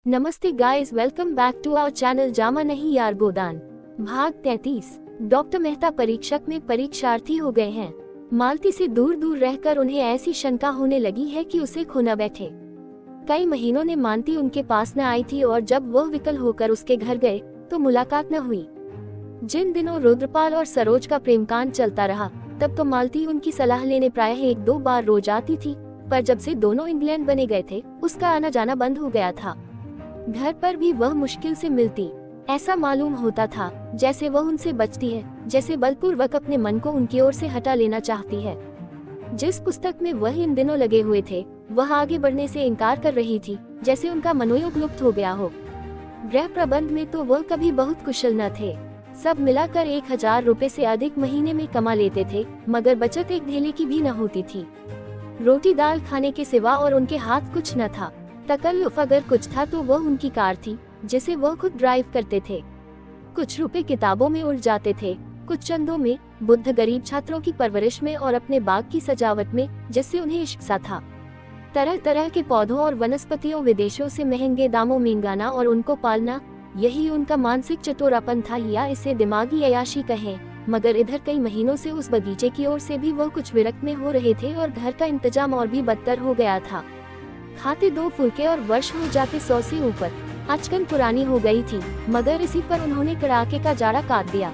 नमस्ते guys, welcome back to our channel जामा नहीं यार गोदान। भाग 33। डॉक्टर मेहता परीक्षक में परीक्षार्थी हो गए हैं। मालती से दूर दूर रहकर उन्हें ऐसी शंका होने लगी है कि उसे खो न बैठे। कई महीनों ने मालती उनके पास न आई थी और जब वह विकल होकर उसके घर गए तो मुलाकात न हुई। जिन दिनों रुद्रपाल और सरोज का प्रेमकांड चलता रहा तब तो मालती उनकी सलाह लेने प्रायः 1-2 बार रोज आती थी, पर जब से दोनों इंग्लैंड बने गए थे उसका आना जाना बंद हो गया था। घर पर भी वह मुश्किल से मिलती। ऐसा मालूम होता था जैसे वह उनसे बचती है, जैसे बलपूर्वक अपने मन को उनकी ओर से हटा लेना चाहती है। जिस पुस्तक में वह इन दिनों लगे हुए थे वह आगे बढ़ने से इनकार कर रही थी, जैसे उनका मनोयोग लुप्त हो गया हो। गृह प्रबंध में तो वह कभी बहुत कुशल न थे। सब मिलाकर 1000 रुपए से अधिक महीने में कमा लेते थे, मगर बचत एक ढेले की भी न होती थी। रोटी दाल खाने के सिवा और उनके हाथ कुछ न था। तकल्लुफ अगर कुछ था तो वह उनकी कार थी, जिसे वह खुद ड्राइव करते थे। कुछ रुपए किताबों में उड़ जाते थे, कुछ चंदों में, बुद्ध गरीब छात्रों की परवरिश में और अपने बाग की सजावट में, जिससे उन्हें इश्क सा था। तरह तरह के पौधों और वनस्पतियों विदेशों से महंगे दामों में मंगाना और उनको पालना, यही उनका मानसिक चतुरापन था, या इसे दिमागी अय्याशी कहें। मगर इधर कई महीनों से उस बगीचे की ओर से भी वह कुछ विरक्त में हो रहे थे और घर का इंतजाम और भी बदतर हो गया था। खाते 2 फुलके और वर्ष हो जाते 100 से ऊपर। अचकन पुरानी हो गई थी, मगर इसी पर उन्होंने कड़ाके का जाड़ा काट दिया।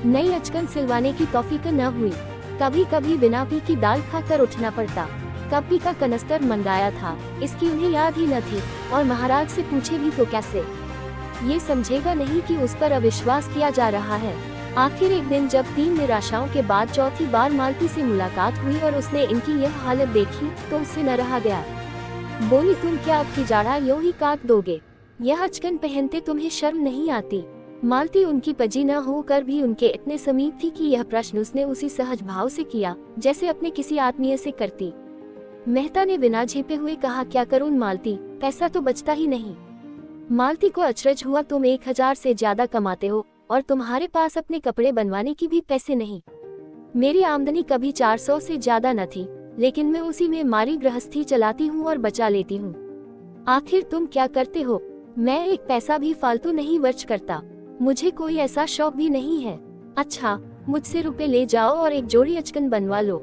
नई अचकन सिलवाने की तौफीक न हुई। कभी कभी बिना पी की दाल खाकर उठना पड़ता। कभी का कनस्तर मंगाया था, इसकी उन्हें याद ही न थी, और महाराज से पूछे भी तो कैसे। ये समझेगा नहीं कि उस पर अविश्वास किया जा रहा है। आखिर एक दिन जब 3 निराशाओं के बाद चौथी बार मालती से मुलाकात हुई और उसने इनकी यह हालत देखी तो उससे न रहा गया। बोली, तुम क्या अब की जाड़ा यूं ही काट दोगे? यह अचकन पहनते तुम्हें शर्म नहीं आती? मालती उनकी पजी न होकर भी उनके इतने समीप थी कि यह प्रश्न उसने उसी सहज भाव से किया जैसे अपने किसी आत्मीय से करती। मेहता ने बिना झेपे हुए कहा, क्या करूं मालती, पैसा तो बचता ही नहीं। मालती को अचरज हुआ, तुम 1000 से ज्यादा कमाते हो और तुम्हारे पास अपने कपड़े बनवाने की भी पैसे नहीं। मेरी आमदनी कभी 400 से ज्यादा न थी, लेकिन मैं उसी में मारी गृहस्थी चलाती हूँ और बचा लेती हूँ। आखिर तुम क्या करते हो? मैं एक पैसा भी फालतू नहीं खर्च करता। मुझे कोई ऐसा शौक भी नहीं है। अच्छा, मुझसे रुपए ले जाओ और एक जोड़ी अचकन बनवा लो।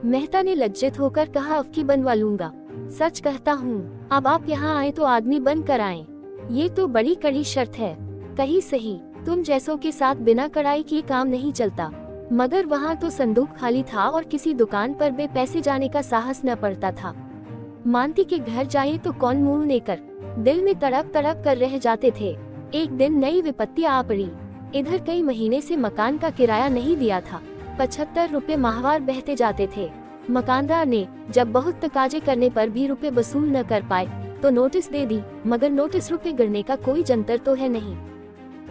मेहता ने लज्जित होकर कहा, अब की बनवा लूंगा। सच कहता हूँ, अब आप यहाँ आए तो आदमी बन कर आए। ये तो बड़ी कड़ी शर्त है। कहीं सही, तुम जैसों के साथ बिना कड़ाई किए काम नहीं चलता। मगर वहाँ तो संदूक खाली था और किसी दुकान पर बे पैसे जाने का साहस न पड़ता था। मानती के घर जाए तो कौन मुंह लेकर, दिल में तड़प तड़प कर रह जाते थे। एक दिन नई विपत्ति आ पड़ी। इधर कई महीने से मकान का किराया नहीं दिया था। 75 रुपए माहवार बहते जाते थे। मकानदार ने जब बहुत तकाजे करने पर भी रुपए वसूल न कर पाए तो नोटिस दे दी, मगर नोटिस रुपए गिरने का कोई जंतर तो है नहीं।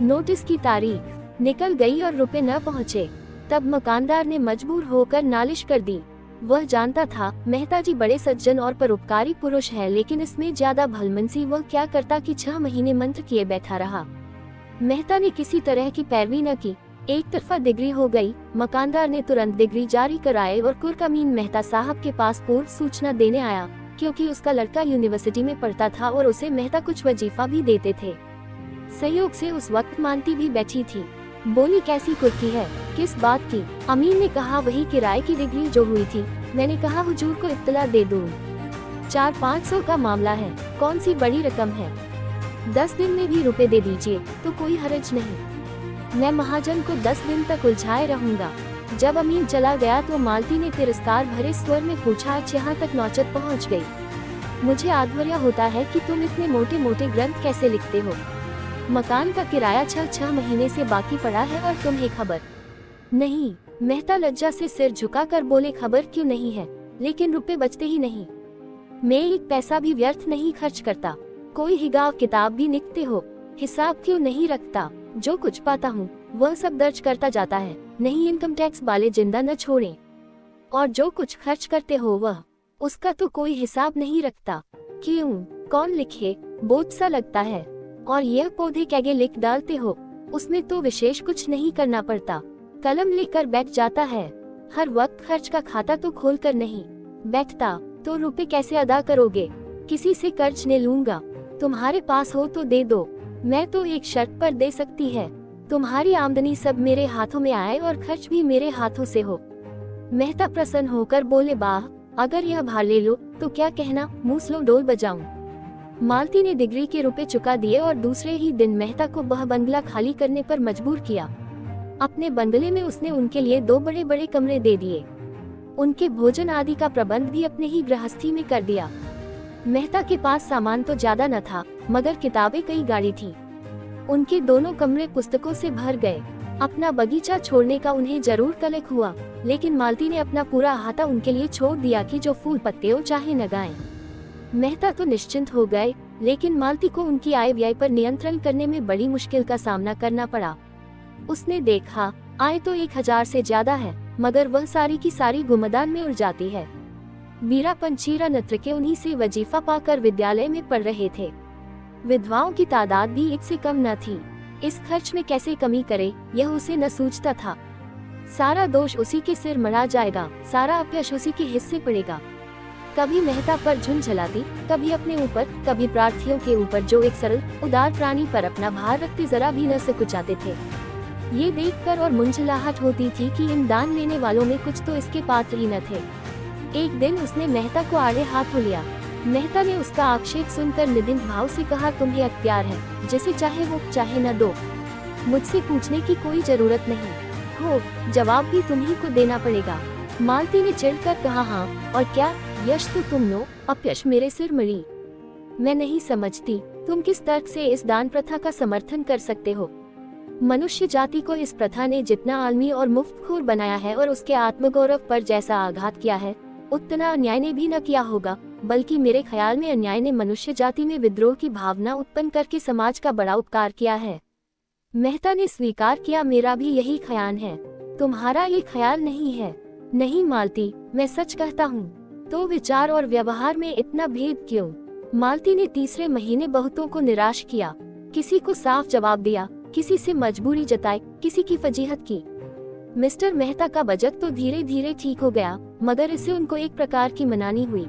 नोटिस की तारीख निकल गई और रुपए न पहुँचे। तब मकानदार ने मजबूर होकर नालिश कर दी। वह जानता था मेहता जी बड़े सज्जन और परोपकारी पुरुष हैं, लेकिन इसमें ज्यादा भलमनसी वह क्या करता कि 6 महीने मंत्र किए बैठा रहा। मेहता ने किसी तरह की पैरवी न की। एक तरफा डिग्री हो गई। मकानदार ने तुरंत डिग्री जारी कराई और कुरकमीन मेहता साहब के पास पूर्व सूचना देने आया, क्योंकि उसका लड़का यूनिवर्सिटी में पढ़ता था और उसे मेहता कुछ वजीफा भी देते थे। सहयोग से उस वक्त मानती भी बैठी थी। बोली, कैसी कुर्की है, किस बात की? अमीन ने कहा, वही किराए की डिग्री जो हुई थी। मैंने कहा, हुजूर को इत्तला दे दूं। 400-500 का मामला है, कौन सी बड़ी रकम है। 10 दिन में भी रुपए दे दीजिए तो कोई हर्ज नहीं। मैं महाजन को 10 दिन तक उलझाए रहूंगा। जब अमीन चला गया तो मालती ने तिरस्कार भरे स्वर में पूछा, आज यहाँ तक नौचत पहुँच गई। मुझे आश्चर्य होता है कि तुम इतने मोटे मोटे ग्रंथ कैसे लिखते हो। मकान का किराया 6 महीने से बाकी पड़ा है और तुम्हें खबर नहीं। मेहता लज्जा से सिर झुकाकर बोले, खबर क्यों नहीं है, लेकिन रुपए बचते ही नहीं। मैं एक पैसा भी व्यर्थ नहीं खर्च करता। कोई हिसाब किताब भी लिखते हो, हिसाब क्यों नहीं रखता? जो कुछ पाता हूँ वह सब दर्ज करता जाता है, नहीं इनकम टैक्स वाले जिंदा न छोड़ें। और जो कुछ खर्च करते हो वह, उसका तो कोई हिसाब नहीं रखता। क्यों, कौन लिखे? बोझ सा लगता है। और यह पौधे कैगे लिख डालते हो, उसमें तो विशेष कुछ नहीं करना पड़ता। कलम लेकर बैठ जाता है। हर वक्त खर्च का खाता तो खोल कर नहीं बैठता। तो रुपए कैसे अदा करोगे? किसी से कर्ज ले लूंगा। तुम्हारे पास हो तो दे दो, मैं तो एक शर्त पर दे सकती है, तुम्हारी आमदनी सब मेरे हाथों में आए और खर्च भी मेरे हाथों से हो। मेहता प्रसन्न होकर बोले, वाह, अगर यह भार ले लो तो क्या कहना, मूसलो डोल बजाऊं। मालती ने डिग्री के रुपए चुका दिए और दूसरे ही दिन मेहता को वह बंगला खाली करने पर मजबूर किया। अपने बंगले में उसने उनके लिए 2 बड़े बड़े कमरे दे दिए। उनके भोजन आदि का प्रबंध भी अपने ही गृहस्थी में कर दिया। मेहता के पास सामान तो ज्यादा न था, मगर किताबें कई गाड़ी थी। उनके दोनों कमरे पुस्तकों से भर गए। अपना बगीचा छोड़ने का उन्हें जरूर कलक हुआ, लेकिन मालती ने अपना पूरा अहाता उनके लिए छोड़ दिया कि जो फूल पत्ते हो चाहे न गाएं। मेहता तो निश्चिंत हो गए, लेकिन मालती को उनकी आय व्यय पर नियंत्रण करने में बड़ी मुश्किल का सामना करना पड़ा। उसने देखा, आय तो 1000 से ज्यादा है, मगर वह सारी की सारी गुमदान में उड़ जाती है। मीरा पंचीरा नत्र के उन्हीं से वजीफा पाकर विद्यालय में पढ़ रहे थे। विधवाओं की तादाद भी 1 से कम न थी। इस खर्च में कैसे कमी करे, यह उसे न सूझता था। सारा दोष उसी के सिर मढ़ा जाएगा, सारा अपयश उसी के हिस्से पड़ेगा। कभी मेहता पर झुंझलाती, कभी अपने ऊपर, कभी प्रार्थियों के ऊपर जो एक सरल उदार प्राणी पर अपना भार रखते जरा भी न सकुचाते थे। ये देखकर और मुंझलाहट होती थी कि इन दान लेने वालों में कुछ तो इसके पात्र ही न थे। एक दिन उसने मेहता को आड़े हाथों लिया। मेहता ने उसका आक्षेप सुनकर निधिन भाव से कहा, तुम्हें अख्तियार है, जिसे चाहे वो चाहे न दो, मुझसे पूछने की कोई जरूरत नहीं हो, जवाब भी तुम्ही को देना पड़ेगा। मालती ने चिढ़कर कहा, हाँ और क्या, यश तो तुम लो, अपयश मेरे सिर मड़ी। मैं नहीं समझती तुम किस तर्क से इस दान प्रथा का समर्थन कर सकते हो। मनुष्य जाति को इस प्रथा ने जितना आलमी और मुफ्तखोर बनाया है और उसके आत्मगौरव पर जैसा आघात किया है, उतना अन्याय ने भी न किया होगा, बल्कि मेरे ख्याल में अन्याय ने मनुष्य जाति में विद्रोह की भावना उत्पन्न करके समाज का बड़ा उपकार किया है। मेहता ने स्वीकार किया, मेरा भी यही ख्याल है, तुम्हारा ये ख्याल नहीं है। नहीं मालती, मैं सच कहता हूँ। तो विचार और व्यवहार में इतना भेद क्यों? मालती ने तीसरे महीने बहुतों को निराश किया। किसी को साफ जवाब दिया, किसी से मजबूरी जताई, किसी की फजीहत की। मिस्टर मेहता का बजट तो धीरे धीरे ठीक हो गया, मगर इससे उनको एक प्रकार की मनानी हुई।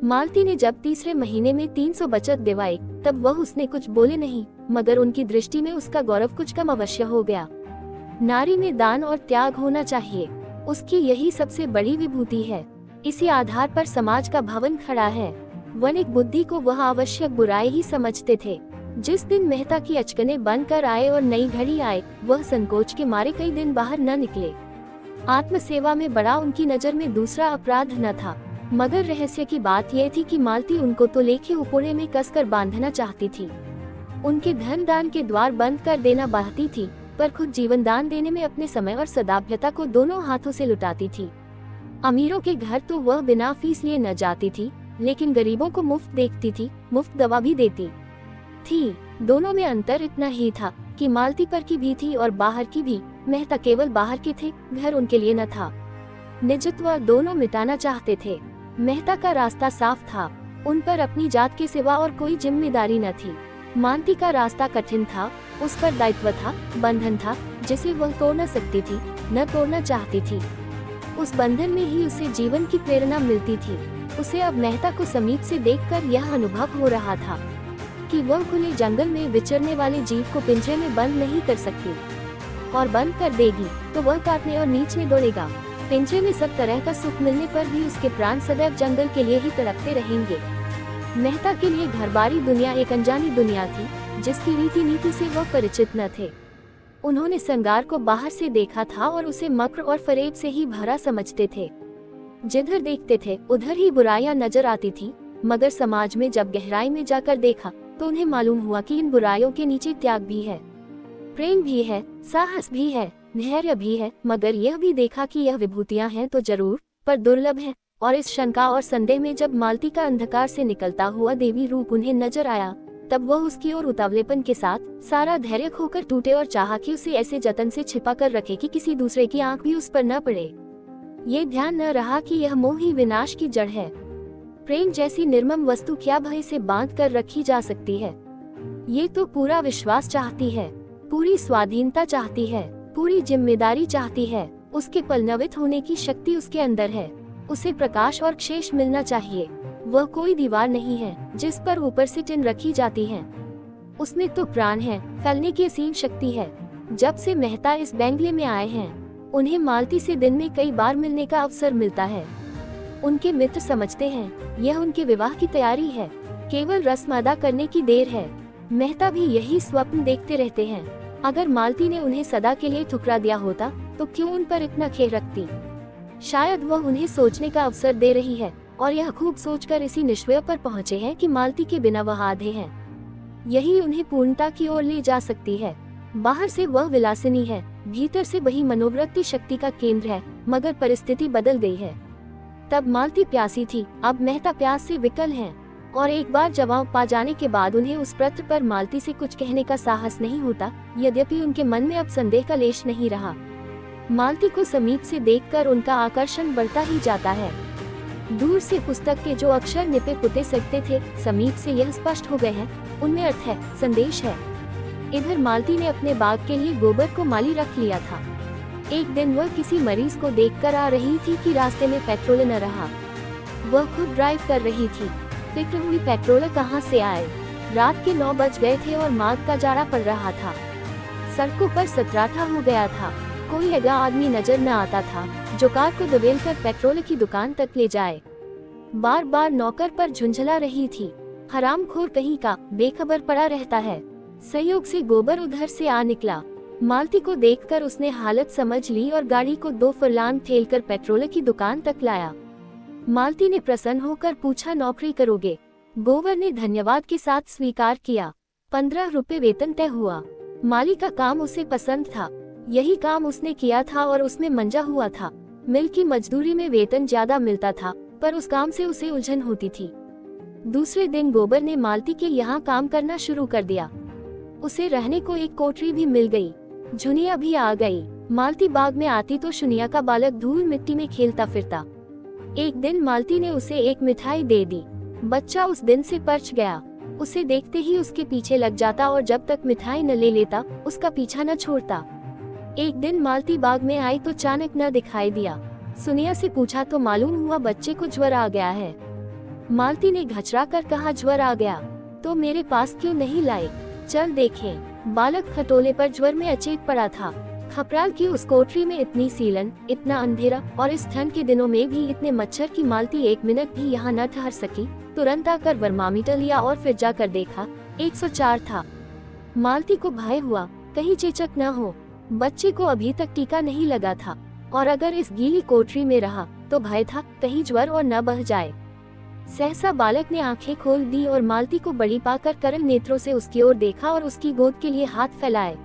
मालती ने जब तीसरे महीने में 300 बचत दिवाई, तब वह उसने कुछ बोले नहीं, मगर उनकी दृष्टि में उसका गौरव कुछ कम अवश्य हो गया। नारी में दान और त्याग होना चाहिए, उसकी यही सबसे बड़ी विभूति है। इसी आधार पर समाज का भवन खड़ा है। वनिक बुद्धि को वह आवश्यक बुराई ही समझते थे। जिस दिन मेहता की अचकने बंद कर आए और नई घड़ी आए, वह संकोच के मारे कई दिन बाहर न निकले। आत्मसेवा में बड़ा उनकी नजर में दूसरा अपराध न था, मगर रहस्य की बात यह थी कि मालती उनको तो लेखे उपोड़े में कसकर बांधना चाहती थी। उनके धन दान के द्वार बंद कर देना बाहती थी, पर खुद जीवन दान देने में अपने समय और सदाभ्यता को दोनों हाथों से लुटाती थी। अमीरों के घर तो वह बिना फीस लिए न जाती थी, लेकिन गरीबों को मुफ्त देखती थी, मुफ्त दवा भी देती थी। दोनों में अंतर इतना ही था कि मालती पर की भी थी और बाहर की भी। मेहता केवल बाहर के थे, घर उनके लिए न था। निजत्व दोनों मिटाना चाहते थे। मेहता का रास्ता साफ था, उन पर अपनी जात के सिवा और कोई जिम्मेदारी न थी। मालती का रास्ता कठिन था, उस पर दायित्व था, बंधन था, जिसे वह तोड़ न सकती थी, न तोड़ना चाहती थी। उस बंधन में ही उसे जीवन की प्रेरणा मिलती थी। उसे अब मेहता को समीप से देखकर यह अनुभव हो रहा था कि वह खुले जंगल में विचरने वाले जीव को पिंजरे में बंद नहीं कर सकती, और बंद कर देगी तो वह काटने और नीचे दौड़ेगा। पिंजरे में सब तरह का सुख मिलने पर भी उसके प्राण सदैव जंगल के लिए ही तड़पते रहेंगे। मेहता के लिए घरबारी दुनिया एक अनजानी दुनिया थी, जिसकी रीति नीति से वह परिचित न थे। उन्होंने संगार को बाहर से देखा था और उसे मक्र और फरेब से ही भरा समझते थे। जिधर देखते थे उधर ही बुराइयां नजर आती थी, मगर समाज में जब गहराई में जाकर देखा तो उन्हें मालूम हुआ कि इन बुराइयों के नीचे त्याग भी है, प्रेम भी है, साहस भी है, धैर्य भी है। मगर यह भी देखा कि यह विभूतियां हैं तो जरूर, पर दुर्लभ है। और इस शंका और संदेह में जब मालती का अंधकार से निकलता हुआ देवी रूप उन्हें नजर आया, तब वह उसकी ओर उतावलेपन के साथ सारा धैर्य खोकर टूटे और चाहा कि उसे ऐसे जतन से छिपा कर रखे कि किसी दूसरे की आंख भी उस पर न पड़े। ये ध्यान न रहा कि यह मोह ही विनाश की जड़ है। प्रेम जैसी निर्मम वस्तु क्या भय से बांध कर रखी जा सकती है? ये तो पूरा विश्वास चाहती है, पूरी स्वाधीनता चाहती है, पूरी जिम्मेदारी चाहती है। उसके पलनवित होने की शक्ति उसके अंदर है। उसे प्रकाश और क्षेष मिलना चाहिए। वह कोई दीवार नहीं है जिस पर ऊपर से टिन रखी जाती है। उसमें तो प्राण है, फैलने की असीम शक्ति है। जब से मेहता इस बंगले में आए हैं, उन्हें मालती से दिन में कई बार मिलने का अवसर मिलता है। उनके मित्र समझते हैं यह उनके विवाह की तैयारी है, केवल रस्म अदा करने की देर है। मेहता भी यही स्वप्न देखते रहते हैं। अगर मालती ने उन्हें सदा के लिए ठुकरा दिया होता तो क्यों उन पर इतना खेद रखती। शायद वह उन्हें सोचने का अवसर दे रही है और यह खूब सोचकर इसी निश्चय पर पहुँचे हैं कि मालती के बिना वह आधे हैं। यही उन्हें पूर्णता की ओर ले जा सकती है। बाहर से वह विलासिनी है, भीतर से वही मनोवृत्ति शक्ति का केंद्र है। मगर परिस्थिति बदल गई है। तब मालती प्यासी थी, अब मेहता प्यास से विकल हैं। और एक बार जवाब पा जाने के बाद उन्हें उस प्रश्न पर मालती से कुछ कहने का साहस नहीं होता। यद्यपि उनके मन में अब संदेह का लेश नहीं रहा। मालती को समीप से देखकर उनका आकर्षण बढ़ता ही जाता है। दूर से पुस्तक के जो अक्षर निपे पुते सकते थे, समीप से यह स्पष्ट हो गए हैं। उनमें अर्थ है, संदेश है। इधर मालती ने अपने बाग के लिए गोबर को माली रख लिया था। एक दिन वह किसी मरीज को देखकर आ रही थी कि रास्ते में पेट्रोल न रहा। वह खुद ड्राइव कर रही थी। फिक्र हुई पेट्रोल कहाँ से आए। रात के 9 बज गए थे और माघ का जाड़ा पड़ रहा था। सड़कों पर सन्नाटा हो गया था। कोई अगा आदमी नजर न आता था जो कार को दबेल कर पेट्रोल की दुकान तक ले जाए। बार बार नौकर पर झुंझला रही थी। हरामखोर कहीं का, बेखबर पड़ा रहता है। संयोग से गोबर उधर से आ निकला। मालती को देखकर उसने हालत समझ ली और गाड़ी को 2 फरलांग ठेलकर पेट्रोल की दुकान तक लाया। मालती ने प्रसन्न होकर पूछा, नौकरी करोगे? गोबर ने धन्यवाद के साथ स्वीकार किया। 15 रुपए वेतन तय हुआ। माली का काम उसे पसंद था। यही काम उसने किया था और उसमें मंजा हुआ था। मिल की मजदूरी में वेतन ज्यादा मिलता था, पर उस काम से उसे उलझन होती थी। दूसरे दिन गोबर ने मालती के यहाँ काम करना शुरू कर दिया। उसे रहने को एक कोठरी भी मिल गई। झुनिया भी आ गई। मालती बाग में आती तो शुनिया का बालक धूल मिट्टी में खेलता फिरता। एक दिन मालती ने उसे एक मिठाई दे दी। बच्चा उस दिन से परच गया। उसे देखते ही उसके पीछे लग जाता और जब तक मिठाई न ले लेता उसका पीछा न छोड़ता। एक दिन मालती बाग में आई तो अचानक न दिखाई दिया। सुनिया से पूछा तो मालूम हुआ बच्चे को ज्वर आ गया है। मालती ने घचरा कर कहा, ज्वर आ गया तो मेरे पास क्यों नहीं लाए? चल देखें। बालक खटोले पर ज्वर में अचेत पड़ा था। खपराल की उस कोठरी में इतनी सीलन, इतना अंधेरा और इस ठंड के दिनों में भी इतने मच्छर की मालती 1 मिनट भी यहाँ न ठहर सकी। तुरंत आकर वर्मामीटर लिया और फिर जाकर देखा, 104 था। मालती को भय हुआ, कहीं चेचक न हो। बच्चे को अभी तक टीका नहीं लगा था और अगर इस गीली कोठरी में रहा तो भय था कहीं ज्वर और न बह जाए। सहसा बालक ने आंखें खोल दी और मालती को बड़ी पाकर करल नेत्रों से उसकी ओर देखा और उसकी गोद के लिए हाथ फैलाए।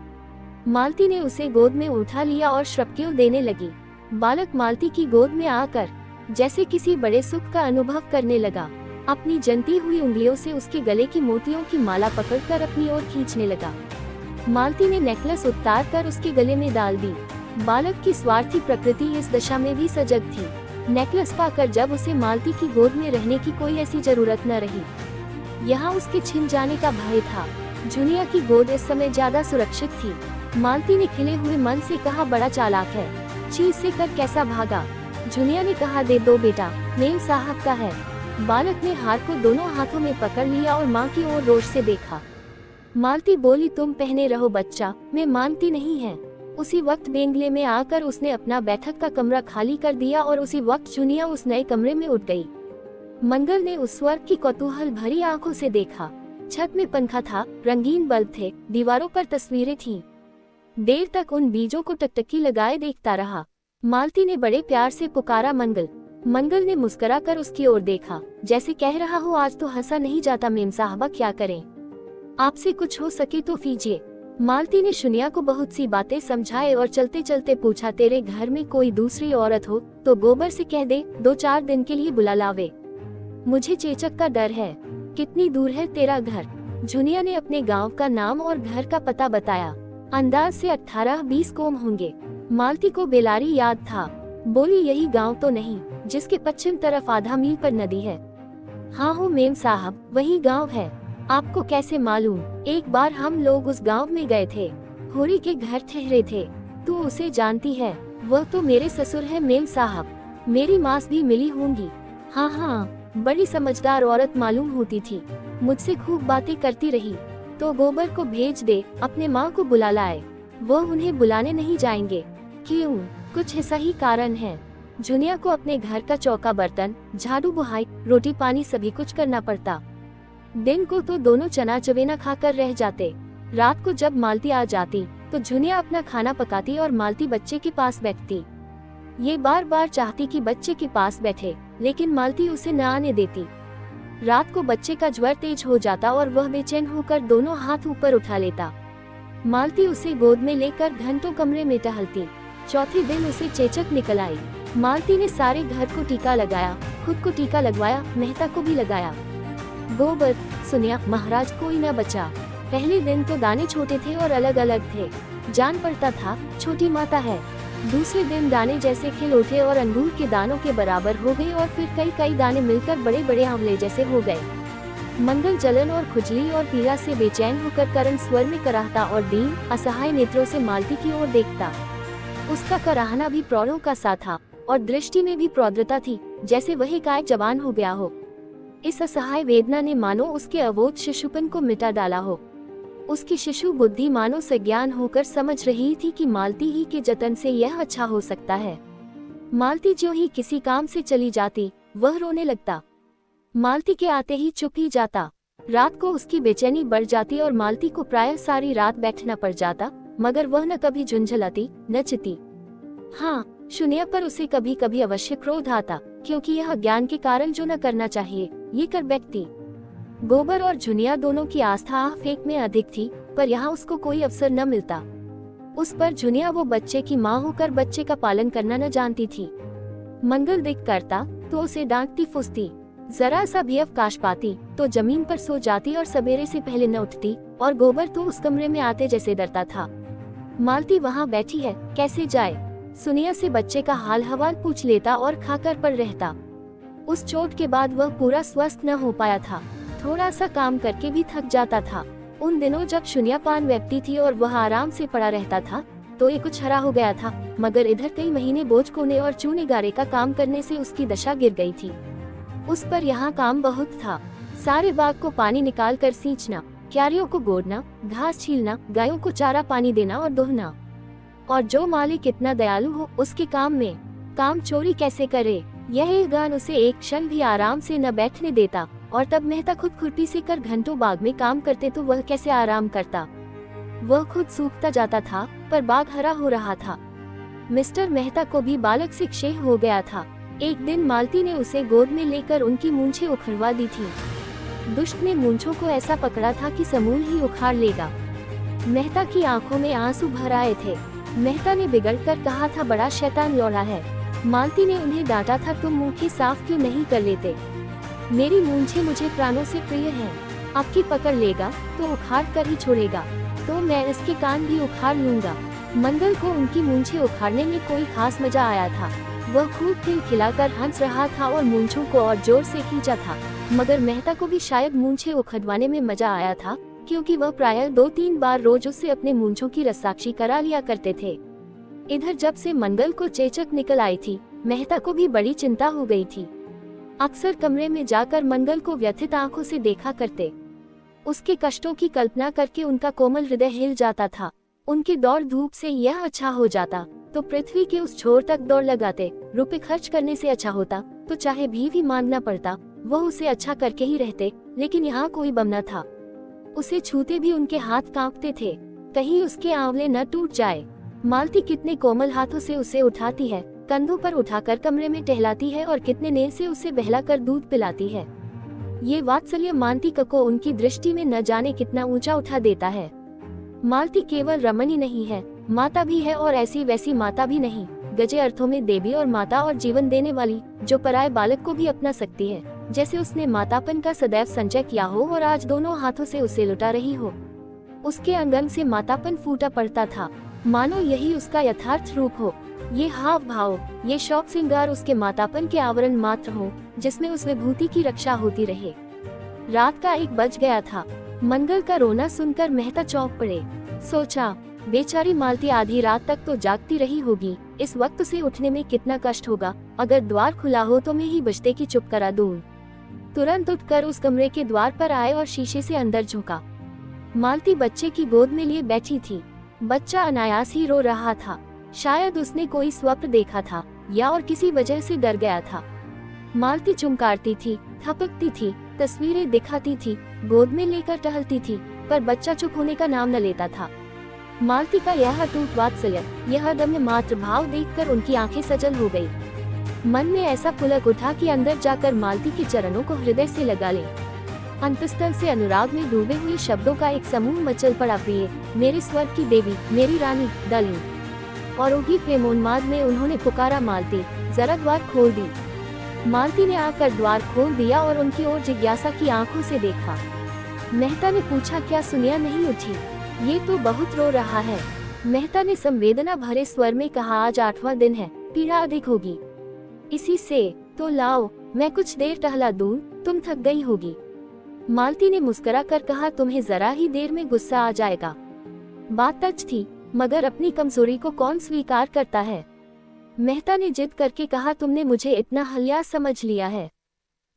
मालती ने उसे गोद में उठा लिया और श्रपकियों देने लगी। बालक मालती की गोद में आकर जैसे किसी बड़े सुख का अनुभव करने लगा। अपनी जनती हुई उंगलियों से उसके गले की मोतियों की माला पकड़कर अपनी ओर खींचने लगा। मालती ने नेकलेस उतार कर उसके गले में डाल दी। बालक की स्वार्थी प्रकृति इस दशा में भी सजग थी। नेकलेस पाकर जब उसे मालती की गोद में रहने की कोई ऐसी जरूरत न रही। यहाँ उसके छिन जाने का भय था। झुनिया की गोद इस समय ज्यादा सुरक्षित थी। मालती ने खिले हुए मन से कहा, बड़ा चालाक है, चीज से कर कैसा भागा? झुनिया ने कहा, दे दो बेटा, मेम साहब का है। बालक ने हार को दोनों हाथों में पकड़ लिया और माँ की ओर रोष से देखा। मालती बोली, तुम पहने रहो बच्चा, मैं मानती नहीं है। उसी वक्त बेंगले में आकर उसने अपना बैठक का कमरा खाली कर दिया और उसी वक्त झुनिया उस नए कमरे में उठ गई। मंगल ने उस स्वर्ग की कौतूहल भरी आंखों से देखा। छत में पंखा था, रंगीन बल्ब थे, दीवारों पर तस्वीरें थीं। देर तक उन बीजों को टकटकी लगाए देखता रहा। मालती ने बड़े प्यार से पुकारा, मंगल। मंगल ने मुस्कुरा कर उसकी ओर देखा, जैसे कह रहा हो, आज तो हंसा नहीं जाता मेम साहबा, क्या करें? आपसे कुछ हो सके तो कीजिए। मालती ने शुनिया को बहुत सी बातें समझाए और चलते चलते पूछा, तेरे घर में कोई दूसरी औरत हो तो गोबर से कह दे 2-4 दिन के लिए बुला लावे। मुझे चेचक का डर है। कितनी दूर है तेरा घर? झुनिया ने अपने गांव का नाम और घर का पता बताया। अंदाज से 18-20 कोम होंगे। मालती को बेलारी याद था। बोली, यही गांव तो नहीं जिसके पश्चिम तरफ आधा मील पर नदी है? हाँ हो मेम साहब, वही गांव है। आपको कैसे मालूम? एक बार हम लोग उस गांव में गए थे, होरी के घर ठहरे थे। तू उसे जानती है? वह तो मेरे ससुर है मेम साहब। मेरी मास भी मिली होंगी। हाँ हाँ, बड़ी समझदार औरत मालूम होती थी। मुझसे खूब बातें करती रही। तो गोबर को भेज दे, अपने माँ को बुला लाए। वो उन्हें बुलाने नहीं जाएंगे। क्यों? कुछ ऐसा ही कारण है। जुनिया को अपने घर का चौका बर्तन, झाड़ू, बुहाई, रोटी पानी सभी कुछ करना पड़ता। दिन को तो दोनों चना चवेना खाकर रह जाते। रात को जब मालती आ जाती तो जुनिया अपना खाना पकाती और मालती बच्चे के पास बैठती। ये बार बार चाहती कि बच्चे के पास बैठे, लेकिन मालती उसे न आने देती। रात को बच्चे का ज्वर तेज हो जाता और वह बेचैन होकर दोनों हाथ ऊपर उठा लेता। मालती उसे गोद में लेकर घंटों कमरे में टहलती। चौथे दिन उसे चेचक निकल आई। मालती ने सारे घर को टीका लगाया, खुद को टीका लगवाया, मेहता को भी लगाया। गोबर, सुनिया, महाराज कोई न बचा। पहले दिन तो दाने छोटे थे और अलग अलग थे, जान पड़ता था छोटी माता है। दूसरे दिन दाने जैसे खिल उठे और अंगूर के दानों के बराबर हो गए और फिर कई कई दाने मिलकर बड़े बड़े आंवले जैसे हो गए। मंगल जलन और खुजली और पीड़ा से बेचैन होकर करण स्वर में कराहता और दीन असहाय नेत्रों से मालती की ओर देखता। उसका कराहना भी प्रौढ़ों का सा था और दृष्टि में भी प्रौद्रता थी, जैसे वही काय जवान हो गया हो। इस असहाय वेदना ने मानो उसके अवोध शिशुपन को मिटा डाला हो। उसकी शिशु बुद्धि मानो सज्ञान होकर समझ रही थी कि मालती ही के जतन से यह अच्छा हो सकता है। मालती जो ही किसी काम से चली जाती, वह रोने लगता। मालती के आते ही चुप ही जाता। रात को उसकी बेचैनी बढ़ जाती और मालती को प्रायः सारी रात बैठना पड़ जाता, मगर वह न कभी झुंझलाती न चिती। हाँ, शुनिया पर उसे कभी कभी अवश्य क्रोध आता, क्योंकि यह ज्ञान के कारण जो न करना चाहिए ये कर बैठती। गोबर और जुनिया दोनों की आस्था फेक में अधिक थी, पर यहाँ उसको कोई अवसर न मिलता। उस पर जुनिया वो बच्चे की माँ होकर बच्चे का पालन करना न जानती थी। मंगल दिख करता तो उसे डांटती फुसती, जरा सा भी अवकाश पाती तो जमीन पर सो जाती और सवेरे से पहले न उठती, और गोबर तो उस कमरे में आते जैसे डरता था। मालती वहाँ बैठी है, कैसे जाए? सुनिया से बच्चे का हाल हवाल पूछ लेता और खाकर पड़ रहता। उस चोट के बाद वह पूरा स्वस्थ न हो पाया था। थोड़ा सा काम करके भी थक जाता था। उन दिनों जब शुनिया पान व्यक्ति थी और वह आराम से पड़ा रहता था तो ये कुछ हरा हो गया था, मगर इधर कई महीने बोझ कोने और चूने गारे का काम करने से उसकी दशा गिर गई थी। उस पर यहाँ काम बहुत था। सारे बाग को पानी निकाल कर सींचना, क्यारियों को गोड़ना, घास छीलना, गायों को चारा पानी देना और दोहना। और जो मालिक कितना दयालु हो उसके काम में काम चोरी कैसे करे, यह गान उसे एक क्षण भी आराम से न बैठने देता। और तब मेहता खुद खुरपी से कर घंटों बाग में काम करते तो वह कैसे आराम करता। वह खुद सूखता जाता था, पर बाग हरा हो रहा था। मिस्टर मेहता को भी बालक से क्षय हो गया था। एक दिन मालती ने उसे गोद में लेकर उनकी मूंछें उखड़वा दी थी। दुष्ट ने मूंछों को ऐसा पकड़ा था कि समूल ही उखाड़ लेगा। मेहता की आंखों में आंसू भर आए थे। मेहता ने बिगड़ कर कहा था, बड़ा शैतान लौड़ा है। मालती ने उन्हें डांटा था, तुम मुंह साफ क्यों नहीं कर लेते? मेरी मूंछें मुझे प्राणों से प्रिय हैं। आपकी पकड़ लेगा तो उखाड़ कर ही छोड़ेगा, तो मैं इसके कान भी उखाड़ लूंगा। मंगल को उनकी मूंछें उखाड़ने में कोई खास मजा आया था। वह खूब खिलखिलाकर हंस रहा था और मूंछों को और जोर से खींचा था, मगर मेहता को भी शायद मूंछें उखड़वाने में मजा आया था, क्योंकि वह प्रायः 2-3 बार रोज उससे अपने मूंछों की रस्साक्षी करा लिया करते थे। इधर जब से मंगल को चेचक निकल आई थी, मेहता को भी बड़ी चिंता हो गई थी। अक्सर कमरे में जाकर मंगल को व्यथित आंखों से देखा करते। उसके कष्टों की कल्पना करके उनका कोमल हृदय हिल जाता था। उनके दौड़ धूप से यह अच्छा हो जाता तो पृथ्वी के उस छोर तक दौड़ लगाते। रुपए खर्च करने से अच्छा होता तो चाहे भी मांगना पड़ता, वह उसे अच्छा करके ही रहते। लेकिन यहाँ कोई बम न था। उसे छूते भी उनके हाथ कांपते थे, कहीं उसके आंवले न टूट जाए। मालती कितने कोमल हाथों से उसे उठाती है, कंधों पर उठाकर कमरे में टहलाती है और कितने नेह से उसे बहलाकर दूध पिलाती है। ये वात्सल्य मालती को उनकी दृष्टि में न जाने कितना ऊंचा उठा देता है। मालती केवल रमणी नहीं है, माता भी है, और ऐसी वैसी माता भी नहीं, गजे अर्थों में देवी और माता और जीवन देने वाली, जो पराये बालक को भी अपना सकती है, जैसे उसने मातापन का सदैव संचय किया हो और आज दोनों हाथों से उसे लुटा रही हो। उसके अंगन से मातापन फूटा पड़ता था, मानो यही उसका यथार्थ रूप हो। ये हाव भाव, ये शौक श्रृंगार उसके मातापन के आवरण मात्र हो, जिसमें उस विभूति की रक्षा होती रहे। रात का 1 बज गया था। मंगल का रोना सुनकर मेहता चौंक पड़े। सोचा, बेचारी मालती आधी रात तक तो जागती रही होगी, इस वक्त से उठने में कितना कष्ट होगा। अगर द्वार खुला हो तो मैं ही बजते की चुप करा दूं। तुरंत उठकर उस कमरे के द्वार पर आए और शीशे से अंदर झुका। मालती बच्चे की गोद में लिए बैठी थी। बच्चा अनायास ही रो रहा था। शायद उसने कोई स्वप्न देखा था या और किसी वजह से डर गया था। मालती चुमकारती थी, थपकती थी, तस्वीरें दिखाती थी, गोद में लेकर टहलती थी, पर बच्चा चुप होने का नाम न लेता था। मालती का यह अटूट वात्सल्य, यह अदम्य मातृभाव देखकर उनकी आंखें सजल हो गई। मन में ऐसा पुलक उठा कि अंदर जाकर मालती के चरणों को हृदय से लगा ले। अंतस्थल से अनुराग में डूबे हुए शब्दों का एक समूह मचल पड़ा। प्रिय, मेरे स्वर्ग की देवी, मेरी रानी, डार्लिंग। और उगी प्रेमोन्माद में उन्होंने पुकारा, मालती जरा द्वार खोल दी। मालती ने आकर द्वार खोल दिया और उनकी ओर जिज्ञासा की आंखों से देखा। मेहता ने पूछा, क्या सुनिया नहीं उठी? ये तो बहुत रो रहा है। मेहता ने संवेदना भरे स्वर में कहा, आज 8वां दिन है, पीड़ा अधिक होगी। इसी से तो लाओ, मैं कुछ देर टहला दूं, तुम थक गई होगी। मालती ने मुस्कुरा कर कहा, तुम्हें जरा ही देर में गुस्सा आ जाएगा। बात सच थी, मगर अपनी कमजोरी को कौन स्वीकार करता है। मेहता ने जिद करके कहा, तुमने मुझे इतना हलिया समझ लिया है।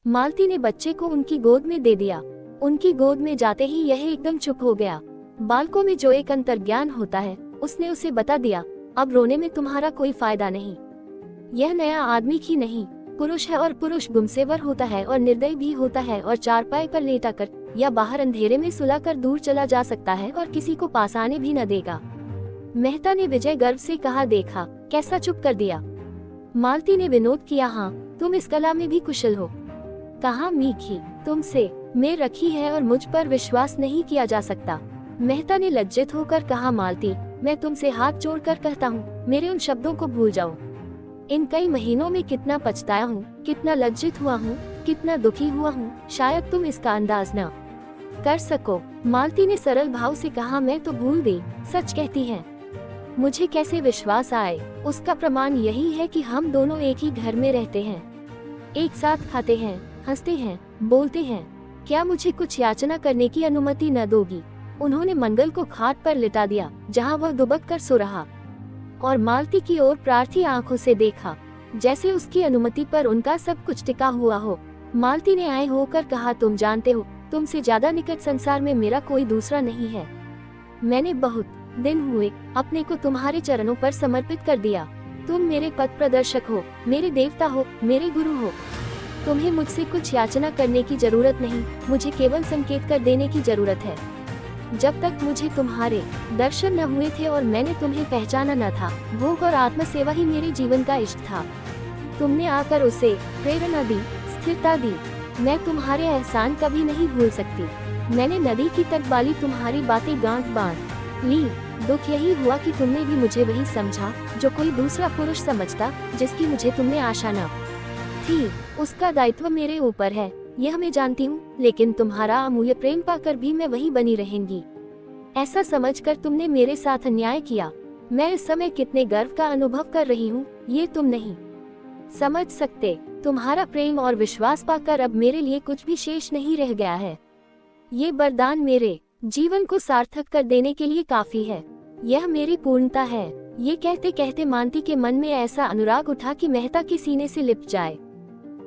मालती ने बच्चे को उनकी गोद में दे दिया। उनकी गोद में जाते ही यह एकदम चुप हो गया। बालकों में जो एक अंतर्ज्ञान होता है, उसने उसे बता दिया, अब रोने में तुम्हारा कोई फायदा नहीं। यह नया आदमी ही नहीं, पुरुष है, और पुरुष गुमसेवर होता है और निर्दयी भी होता है, और चारपाई पर लेटा कर या बाहर अंधेरे में सुला कर दूर चला जा सकता है और किसी को पास आने भी न देगा। मेहता ने विजय गर्व से कहा, देखा कैसा चुप कर दिया। मालती ने विनोद किया, हाँ तुम इस कला में भी कुशल हो। कहा, मीठी तुमसे मेर रखी है और मुझ पर विश्वास नहीं किया जा सकता। मेहता ने लज्जित होकर कहा, मालती मैं तुमसे हाथ जोड़कर कहता हूँ, मेरे उन शब्दों को भूल जाओ। इन कई महीनों में कितना पछताया हूँ, कितना लज्जित हुआ हूँ, कितना दुखी हुआ हूँ, शायद तुम इसका अंदाज न कर सको। मालती ने सरल भाव से कहा, मैं तो भूल गई, सच कहती हैं। मुझे कैसे विश्वास आए? उसका प्रमाण यही है कि हम दोनों एक ही घर में रहते हैं, एक साथ खाते हैं, हंसते हैं, बोलते हैं। क्या मुझे कुछ याचना करने की अनुमति न दोगी? उन्होंने मंगल को खाट पर लिटा दिया, जहाँ वह दुबक कर सो रहा, और मालती की ओर प्रार्थी आंखों से देखा, जैसे उसकी अनुमति पर उनका सब कुछ टिका हुआ हो। मालती ने आए होकर कहा, तुम जानते हो, तुमसे ज्यादा निकट संसार में मेरा कोई दूसरा नहीं है। मैंने बहुत दिन हुए अपने को तुम्हारे चरणों पर समर्पित कर दिया। तुम मेरे पथ प्रदर्शक हो, मेरे देवता हो, मेरे गुरु हो। तुम्हें मुझसे कुछ याचना करने की जरूरत नहीं, मुझे केवल संकेत कर देने की जरूरत है। जब तक मुझे तुम्हारे दर्शन न हुए थे और मैंने तुम्हें पहचाना न था, भोग और आत्म सेवा ही मेरे जीवन का इष्ट था। तुमने आकर उसे प्रेरणा दी, स्थिरता दी। मैं तुम्हारे एहसान कभी नहीं भूल सकती। मैंने नदी की तट वाली तुम्हारी बातें गांठ बांध ली। दुख यही हुआ कि तुमने भी मुझे वही समझा जो कोई दूसरा पुरुष समझता, जिसकी मुझे तुमने आशा न थी। उसका दायित्व मेरे ऊपर है, यह मैं जानती हूँ, लेकिन तुम्हारा अमूल्य प्रेम पाकर भी मैं वही बनी रहूंगी। ऐसा समझकर तुमने मेरे साथ अन्याय किया। मैं इस समय कितने गर्व का अनुभव कर रही हूँ, ये तुम नहीं समझ सकते। तुम्हारा प्रेम और विश्वास पाकर अब मेरे लिए कुछ भी शेष नहीं रह गया है। ये वरदान मेरे जीवन को सार्थक कर देने के लिए काफी है। यह मेरी पूर्णता है। ये कहते कहते मालती के मन में ऐसा अनुराग उठा कि मेहता के सीने से लिपट जाए।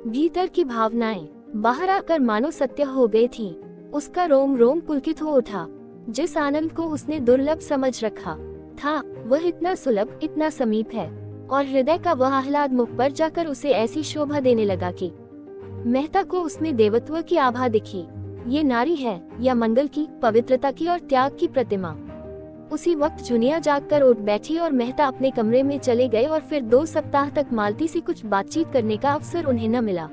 भीतर की भावनाएं बाहर आकर मानो सत्य हो गई थी। उसका रोम रोम पुलकित हो उठा। जिस आनंद को उसने दुर्लभ समझ रखा था, वह इतना सुलभ, इतना समीप है, और हृदय का वह आह्लाद मुख पर जाकर उसे ऐसी शोभा देने लगा कि मेहता को उसमें देवत्व की आभा दिखी। ये नारी है या मंगल की, पवित्रता की और त्याग की प्रतिमा। उसी वक्त जुनिया जागकर उठ बैठी और मेहता अपने कमरे में चले गए, और फिर 2 सप्ताह तक मालती से कुछ बातचीत करने का अवसर उन्हें न मिला।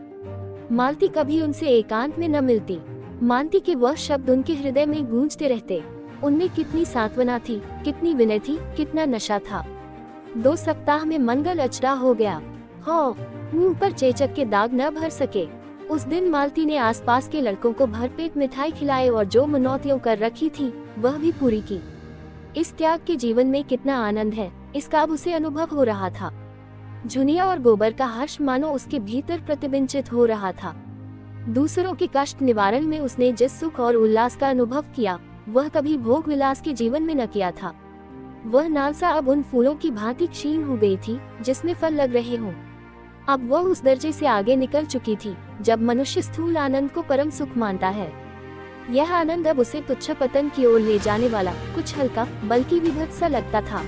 मालती कभी उनसे एकांत में न मिलती। मालती के वह शब्द उनके हृदय में गूंजते रहते। उनमें कितनी सांत्वना थी, कितनी विनय थी, कितना नशा था। 2 सप्ताह में मंगल अचरा हो गया। हो, मुंह पर चेचक के दाग न भर सके। उस दिन मालती ने आसपास के लड़कों को भरपेट मिठाई खिलाए और जो मनौतियों कर रखी थी, वह भी पूरी की। इस त्याग के जीवन में कितना आनंद है, इसका अब उसे अनुभव हो रहा था। जुनिया और गोबर का हर्ष मानो उसके भीतर प्रतिबिंबित हो रहा था। दूसरों के कष्ट निवारण में उसने जिस सुख और उल्लास का अनुभव किया, वह कभी भोग विलास के जीवन में न किया था। वह नालसा अब उन फूलों की भांति क्षीण हो गई थी, जिसमें फल लग रहे हों। अब वह उस दर्जे से आगे निकल चुकी थी जब मनुष्य स्थूल आनंद को परम सुख मानता है। यह आनंद अब उसे तुच्छ पतन की ओर ले जाने वाला कुछ हल्का बल्कि विभत्स सा लगता था।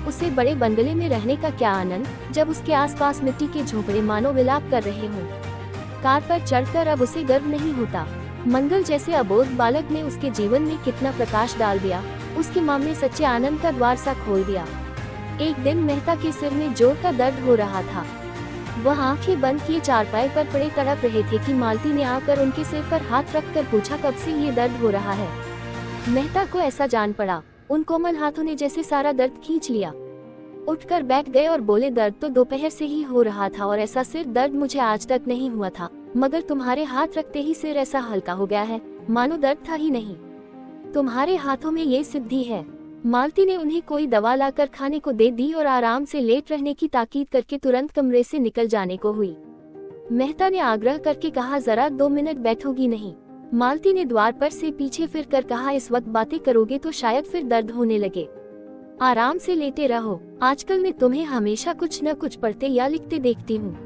उसे बड़े बंगले में रहने का क्या आनंद, जब उसके आसपास मिट्टी के झोंपड़े मानो विलाप कर रहे हों। कार पर चढ़कर अब उसे गर्व नहीं होता। मंगल जैसे अबोध बालक ने उसके जीवन में कितना प्रकाश डाल दिया, उसकी माँ ने सच्चे आनंद का द्वार सा खोल दिया। एक दिन मेहता के सिर में जोर का दर्द हो रहा था। वह आंखें बंद किए चारपाई पर पड़े तड़प रहे थे कि मालती ने आकर उनके सिर पर हाथ रखकर पूछा, कब से ये दर्द हो रहा है। मेहता को ऐसा जान पड़ा, उन कोमल हाथों ने जैसे सारा दर्द खींच लिया। उठकर बैठ गए और बोले, दर्द तो दोपहर से ही हो रहा था और ऐसा सिर दर्द मुझे आज तक नहीं हुआ था, मगर तुम्हारे हाथ रखते ही सिर ऐसा हल्का हो गया है, मानो दर्द था ही नहीं। तुम्हारे हाथों में ये सिद्धि है। मालती ने उन्हें कोई दवा लाकर खाने को दे दी और आराम से लेट रहने की ताकीद करके तुरंत कमरे से निकल जाने को हुई। मेहता ने आग्रह करके कहा, जरा 2 मिनट बैठोगी नहीं। मालती ने द्वार पर से पीछे फिर कर कहा, इस वक्त बातें करोगे तो शायद फिर दर्द होने लगे। आराम से लेटे रहो। आजकल मैं तुम्हें हमेशा कुछ न कुछ पढ़ते या लिखते देखती हूँ।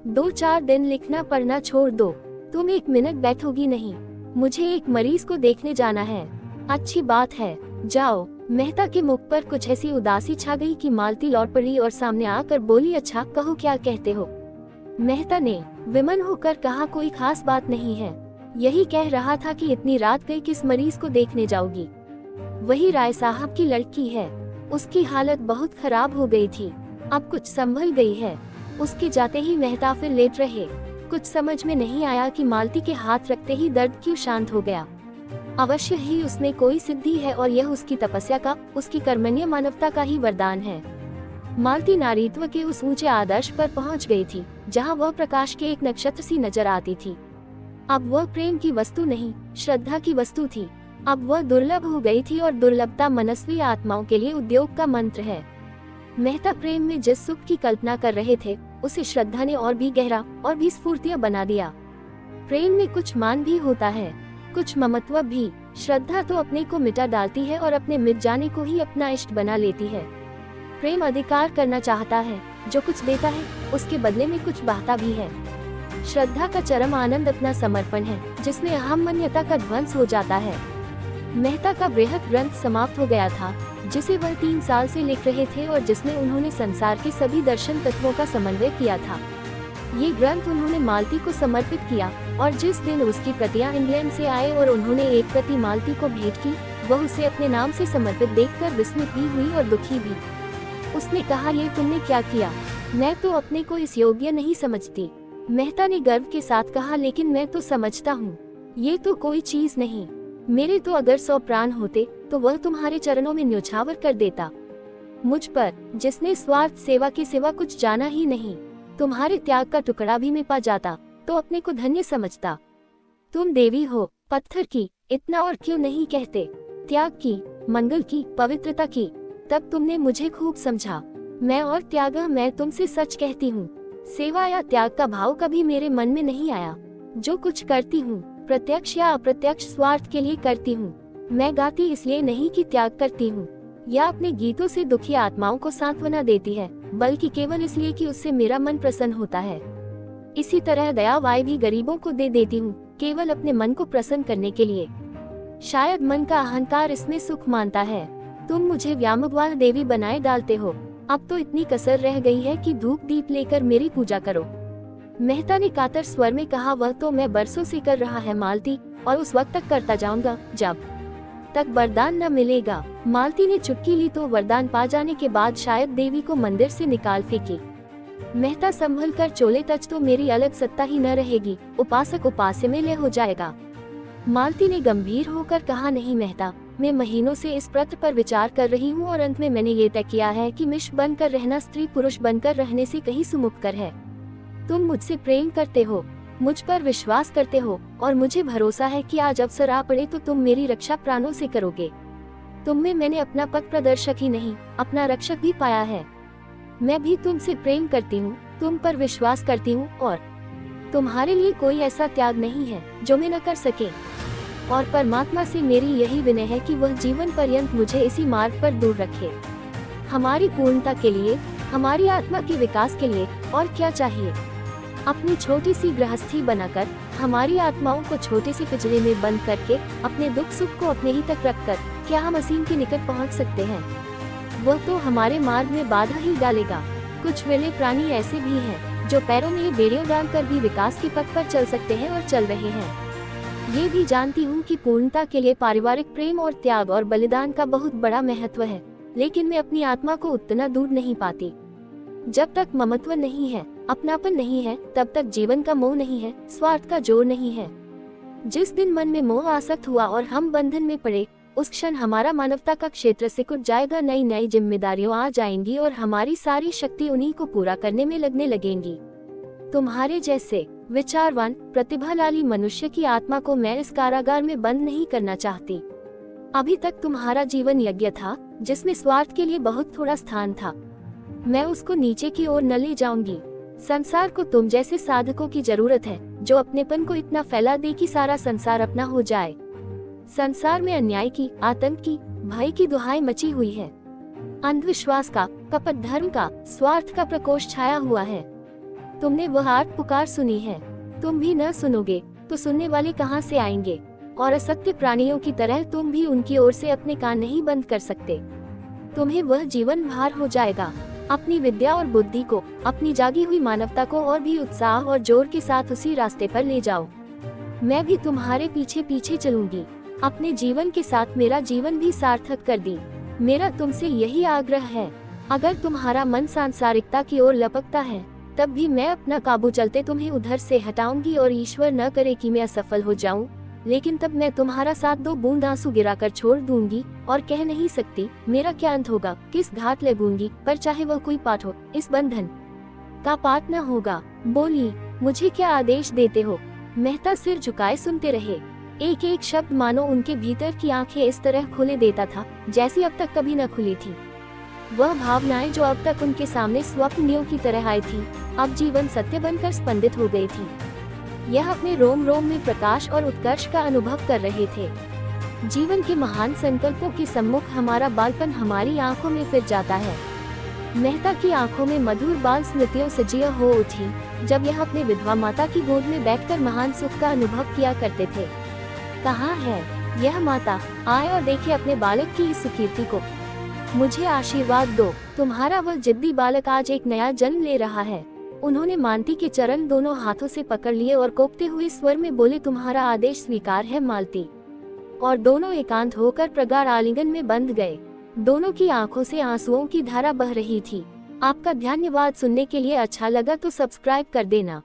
2-4 दिन लिखना पढ़ना छोड़ दो। तुम 1 मिनट बैठोगी नहीं। मुझे एक मरीज को देखने जाना है। अच्छी बात है, जाओ। मेहता के मुख पर कुछ ऐसी उदासी छा गई कि मालती लौट पड़ी और सामने आकर बोली, अच्छा कहो, क्या कहते हो। मेहता ने विमन होकर कहा, कोई खास बात नहीं है, यही कह रहा था कि इतनी रात गई किस मरीज को देखने जाओगी। वही राय साहब की लड़की है, उसकी हालत बहुत खराब हो गई थी, अब कुछ संभल गई है। उसके जाते ही मेहता फिर लेट रहे। कुछ समझ में नहीं आया कि मालती के हाथ रखते ही दर्द क्यों शांत हो गया। अवश्य ही उसमें कोई सिद्धि है और यह उसकी तपस्या का, उसकी कर्मण्य मानवता का ही वरदान है। मालती नारीत्व के उस ऊंचे आदर्श पर पहुंच गई थी जहां वह प्रकाश के एक नक्षत्र सी नजर आती थी। अब वह प्रेम की वस्तु नहीं, श्रद्धा की वस्तु थी। अब वह दुर्लभ हो गई थी और दुर्लभता मनस्वी आत्माओं के लिए उद्योग का मंत्र है। मेहता प्रेम में जिस सुख की कल्पना कर रहे थे, उसे श्रद्धा ने और भी गहरा और भी स्फूर्तिया बना दिया। प्रेम में कुछ मान भी होता है, कुछ ममत्व भी। श्रद्धा तो अपने को मिटा डालती है और अपने मिट जाने को ही अपना इष्ट बना लेती है। प्रेम अधिकार करना चाहता है, जो कुछ देता है उसके बदले में कुछ बाहता भी है। श्रद्धा का चरम आनंद अपना समर्पण है, जिसमें अहम्मन्यता का ध्वंस हो जाता है। मेहता का बृहद ग्रंथ समाप्त हो गया था, जिसे वह 3 साल से लिख रहे थे और जिसमें उन्होंने संसार के सभी दर्शन तत्वों का समन्वय किया था। ये ग्रंथ उन्होंने मालती को समर्पित किया और जिस दिन उसकी प्रतियां इंग्लैंड से आए और उन्होंने एक प्रति मालती को भेंट की, वह उसे अपने नाम से समर्पित देखकर विस्मित भी हुई और दुखी भी। उसने कहा, ये तुमने क्या किया, मैं तो अपने को इस योग्य नहीं समझती। मेहता ने गर्व के साथ कहा, लेकिन मैं तो समझता हूँ, ये तो कोई चीज नहीं। मेरे तो अगर 100 प्राण होते तो वह तुम्हारे चरणों में न्योछावर कर देता। मुझ पर, जिसने स्वार्थ सेवा के सिवा कुछ जाना ही नहीं, तुम्हारे त्याग का टुकड़ा भी मैं पा जाता तो अपने को धन्य समझता। तुम देवी हो, पत्थर की, इतना और क्यों नहीं कहते। त्याग की, मंगल की, पवित्रता की, तब तुमने मुझे खूब समझा। मैं और त्याग, मैं तुमसे सच कहती हूँ, सेवा या त्याग का भाव कभी मेरे मन में नहीं आया। जो कुछ करती हूँ, प्रत्यक्ष या अप्रत्यक्ष स्वार्थ के लिए करती हूँ। मैं गाती इसलिए नहीं कि त्याग करती हूँ या अपने गीतों से दुखी आत्माओं को सांत्वना देती है, बल्कि केवल इसलिए कि उससे मेरा मन प्रसन्न होता है। इसी तरह दया वाय भी गरीबों को दे देती हूँ, केवल अपने मन को प्रसन्न करने के लिए। शायद मन का अहंकार इसमें सुख मानता है। तुम मुझे व्यामग्वाल देवी बनाए डालते हो। अब तो इतनी कसर रह गई है कि धूप दीप लेकर मेरी पूजा करो। मेहता ने कातर स्वर में कहा, वह तो मैं बरसों से कर रहा है मालती, और उस वक्त तक करता जाऊंगा जब तक वरदान न मिलेगा। मालती ने चुटकी ली तो वरदान पा जाने के बाद शायद देवी को मंदिर से निकाल फेंकी। मेहता संभल कर चोले, तज तो मेरी अलग सत्ता ही न रहेगी, उपासक उपास्य में लय हो जाएगा। मालती ने गंभीर होकर कहा, नहीं मेहता, मैं महीनों से इस प्रश्न पर विचार कर रही हूँ और अंत में मैंने ये तय किया है कि मिश्र बनकर रहना स्त्री पुरुष बनकर रहने से कहीं सुमुखकर है। तुम मुझसे प्रेम करते हो, मुझ पर विश्वास करते हो और मुझे भरोसा है कि आज अवसर आ पड़े तो तुम मेरी रक्षा प्राणों से करोगे। तुम में मैंने अपना पथ प्रदर्शक ही नहीं, अपना रक्षक भी पाया है। मैं भी तुमसे प्रेम करती हूँ, तुम पर विश्वास करती हूँ और तुम्हारे लिए कोई ऐसा त्याग नहीं है जो मैं न कर सके। और परमात्मा से मेरी यही विनय है कि वह जीवन पर्यंत मुझे इसी मार्ग पर दूर रखे। हमारी पूर्णता के लिए हमारी आत्मा के विकास के लिए और क्या चाहिए? अपनी छोटी सी गृहस्थी बनाकर, हमारी आत्माओं को छोटे से पिंजरे में बंद करके, अपने दुख सुख को अपने ही तक रखकर क्या हम असीम के निकट पहुंच सकते हैं? वह तो हमारे मार्ग में बाधा ही डालेगा। कुछ वेले प्राणी ऐसे भी हैं जो पैरों में बेड़ियों डालकर भी विकास के पथ पर चल सकते हैं और चल रहे हैं। ये भी जानती हूँ कि पूर्णता के लिए पारिवारिक प्रेम और त्याग और बलिदान का बहुत बड़ा महत्व है, लेकिन मैं अपनी आत्मा को उतना दूर नहीं पाती। जब तक ममत्व नहीं है, अपनापन नहीं है, तब तक जीवन का मोह नहीं है, स्वार्थ का जोर नहीं है। जिस दिन मन में मोह आसक्त हुआ और हम बंधन में पड़े, उस क्षण हमारा मानवता का क्षेत्र सिकुड़ जाएगा। नई नई जिम्मेदारियां आ जाएंगी और हमारी सारी शक्ति उन्हीं को पूरा करने में लगने लगेंगी। तुम्हारे जैसे विचारवान, प्रतिभाशाली मनुष्य की आत्मा को मैं इस कारागार में बंद नहीं करना चाहती। अभी तक तुम्हारा जीवन यज्ञ था, जिसमें स्वार्थ के लिए बहुत थोड़ा स्थान था। मैं उसको नीचे की ओर न ले जाऊंगी। संसार को तुम जैसे साधकों की जरूरत है, जो अपनेपन को इतना फैला दे कि सारा संसार अपना हो जाए। संसार में अन्याय की, आतंक की, भय की दुहाई मची हुई है। अंधविश्वास का, कपट धर्म का, स्वार्थ का प्रकोष्ठ छाया हुआ है। तुमने वह आर्त पुकार सुनी है। तुम भी न सुनोगे तो सुनने वाले कहां से आएंगे? और असत्य प्राणियों की तरह तुम भी उनकी ओर से अपने कान नहीं बंद कर सकते। तुम्हें वह जीवन भार हो जाएगा। अपनी विद्या और बुद्धि को, अपनी जागी हुई मानवता को और भी उत्साह और जोर के साथ उसी रास्ते पर ले जाओ। मैं भी तुम्हारे पीछे पीछे चलूंगी। अपने जीवन के साथ मेरा जीवन भी सार्थक कर दी। मेरा तुमसे यही आग्रह है। अगर तुम्हारा मन सांसारिकता की ओर लपकता है, तब भी मैं अपना काबू चलते तुम्हें उधर से हटाऊंगी। और ईश्वर न करे कि मैं असफल हो जाऊं, लेकिन तब मैं तुम्हारा साथ 2 बूंद आंसू गिराकर छोड़ दूंगी और कह नहीं सकती मेरा क्या अंत होगा, किस घाट लगूंगी। पर चाहे वह कोई पाठ हो, इस बंधन का पाठ न होगा। बोली, मुझे क्या आदेश देते हो? मेहता सिर झुकाए सुनते रहे। एक एक शब्द मानो उनके भीतर की आंखें इस तरह खोले देता था जैसी अब तक कभी न खुली थी। वह भावनाएं जो अब तक उनके सामने स्वप्नियों की तरह आई थी, अब जीवन सत्य बनकर स्पंदित हो गई थी। यह अपने रोम रोम में प्रकाश और उत्कर्ष का अनुभव कर रहे थे। जीवन के महान संकल्पों के सम्मुख हमारा बालपन हमारी आंखों में फिर जाता है। मेहता की आंखों में मधुर बाल स्मृतियों सजिया हो उठी, जब यह अपने विधवा माता की गोद में बैठकर महान सुख का अनुभव किया करते थे। कहाँ है यह माता? आए और देखे अपने बालक की इस सुकीर्ति को। मुझे आशीर्वाद दो। तुम्हारा वह जिद्दी बालक आज एक नया जन्म ले रहा है। उन्होंने मालती के चरण दोनों हाथों से पकड़ लिए और कोपते हुए स्वर में बोले, तुम्हारा आदेश स्वीकार है मालती। और दोनों एकांत होकर प्रगाढ़ आलिंगन में बंध गए। दोनों की आंखों से आंसुओं की धारा बह रही थी। आपका धन्यवाद। सुनने के लिए अच्छा लगा तो सब्सक्राइब कर देना।